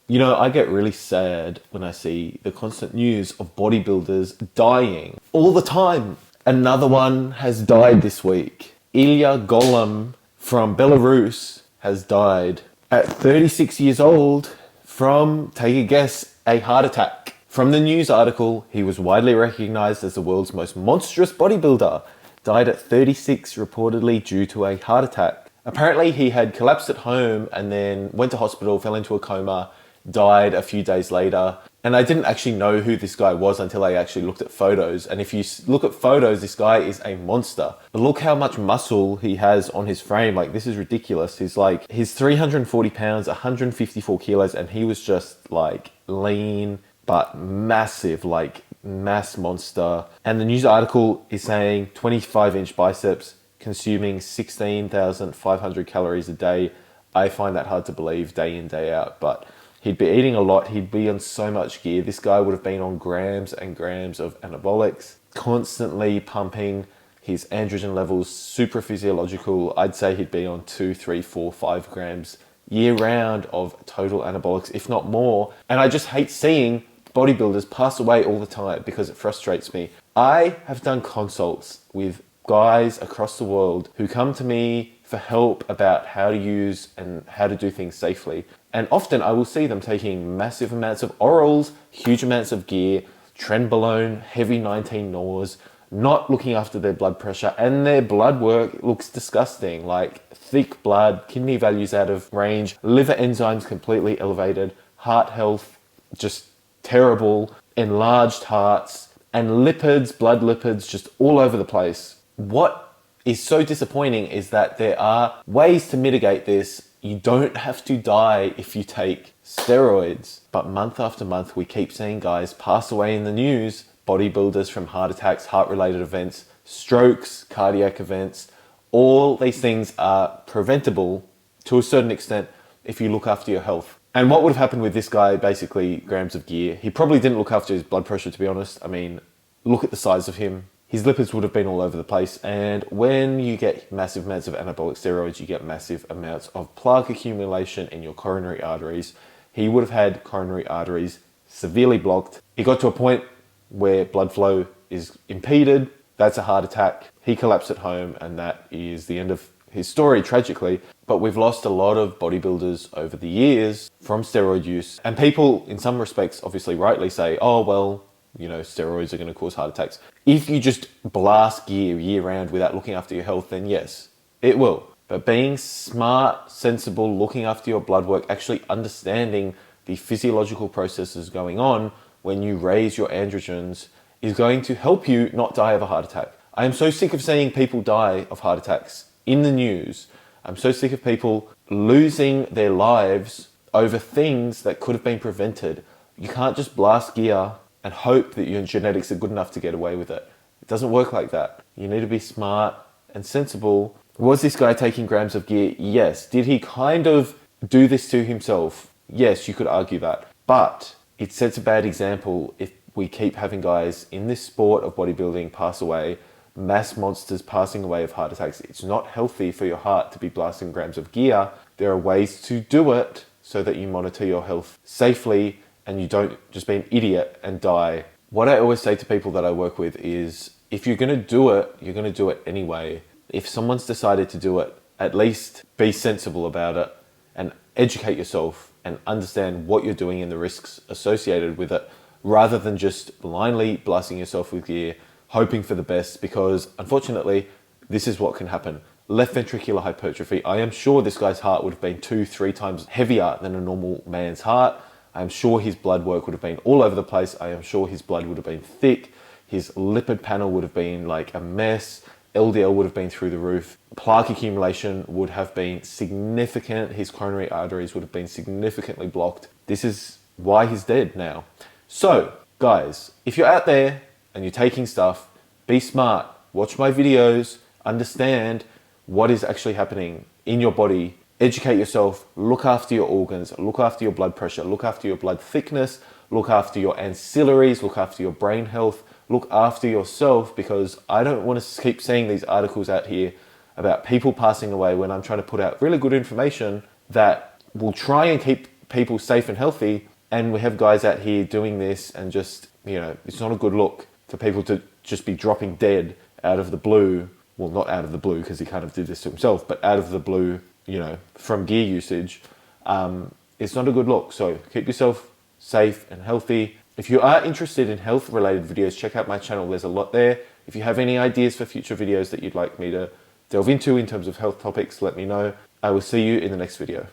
You know, I get really sad when I see the constant news of bodybuilders dying all the time. Another one has died this week. Ilya Golem from Belarus has died at 36 years old from, take a guess, a heart attack. From the news article, he was widely recognized as the world's most monstrous bodybuilder. Died at 36, reportedly due to a heart attack. Apparently, he had collapsed at home and then went to hospital, fell into a coma, died a few days later. And I didn't actually know who this guy was until I actually looked at photos. And if you look at photos, this guy is a monster. But look how much muscle he has on his frame. Like, this is ridiculous. He's 340 pounds, 154 kilos, and he was just like lean, but massive, like mass monster. And the news article is saying 25-inch biceps, consuming 16,500 calories a day. I find that hard to believe day in, day out, but he'd be eating a lot. He'd be on so much gear. This guy would have been on grams and grams of anabolics, constantly pumping his androgen levels, super physiological. I'd say he'd be on 2, 3, 4, 5 grams year round of total anabolics, if not more. And I just hate seeing bodybuilders pass away all the time because it frustrates me. I have done consults with guys across the world who come to me for help about how to use and how to do things safely. And often I will see them taking massive amounts of orals, huge amounts of gear, trenbolone, heavy 19 NORs, not looking after their blood pressure, and their blood work looks disgusting, like thick blood, kidney values out of range, liver enzymes completely elevated, heart health just terrible, enlarged hearts, and lipids, blood lipids, just all over the place. What is so disappointing is that there are ways to mitigate this. You don't have to die if you take steroids. But month after month, we keep seeing guys pass away in the news, bodybuilders from heart attacks, heart-related events, strokes, cardiac events. All these things are preventable to a certain extent if you look after your health. And what would have happened with this guy, basically grams of gear? He probably didn't look after his blood pressure, to be honest. I mean, look at the size of him. His lipids would have been all over the place. And when you get massive amounts of anabolic steroids, you get massive amounts of plaque accumulation in your coronary arteries. He would have had coronary arteries severely blocked. He got to a point where blood flow is impeded. That's a heart attack. He collapsed at home, and that is the end of his story, tragically. But we've lost a lot of bodybuilders over the years from steroid use. And people, in some respects, obviously rightly say, oh, well, you know, steroids are going to cause heart attacks. If you just blast gear year round without looking after your health, then yes, it will. But being smart, sensible, looking after your blood work, actually understanding the physiological processes going on when you raise your androgens is going to help you not die of a heart attack. I am so sick of seeing people die of heart attacks in the news. I'm so sick of people losing their lives over things that could have been prevented. You can't just blast gear and hope that your genetics are good enough to get away with it. It doesn't work like that. You need to be smart and sensible. Was this guy taking grams of gear? Yes. Did he kind of do this to himself? Yes, you could argue that. But it sets a bad example if we keep having guys in this sport of bodybuilding pass away, mass monsters passing away of heart attacks. It's not healthy for your heart to be blasting grams of gear. There are ways to do it so that you monitor your health safely and you don't just be an idiot and die. What I always say to people that I work with is, if you're going to do it, you're going to do it anyway. If someone's decided to do it, at least be sensible about it and educate yourself and understand what you're doing and the risks associated with it, rather than just blindly blasting yourself with gear, hoping for the best, because unfortunately, this is what can happen. Left ventricular hypertrophy. I am sure this guy's heart would have been 2-3 times heavier than a normal man's heart. I am sure his blood work would have been all over the place. I am sure his blood would have been thick. His lipid panel would have been like a mess. LDL would have been through the roof. Plaque accumulation would have been significant. His coronary arteries would have been significantly blocked. This is why he's dead now. So, guys, if you're out there and you're taking stuff, be smart. Watch my videos. Understand what is actually happening in your body. Educate yourself. Look after your organs. Look after your blood pressure. Look after your blood thickness. Look after your ancillaries. Look after your brain health. Look after yourself, because I don't want to keep seeing these articles out here about people passing away when I'm trying to put out really good information that will try and keep keep people safe and healthy. And we have guys out here doing this, and just, you know, it's not a good look for people to just be dropping dead out of the blue. Well, not out of the blue, because he kind of did this to himself, but out of the blue, you know, from gear usage. It's not a good look. So keep yourself safe and healthy. If you are interested in health related videos, check out my channel. There's a lot there. If you have any ideas for future videos that you'd like me to delve into in terms of health topics, let me know. I will see you in the next video.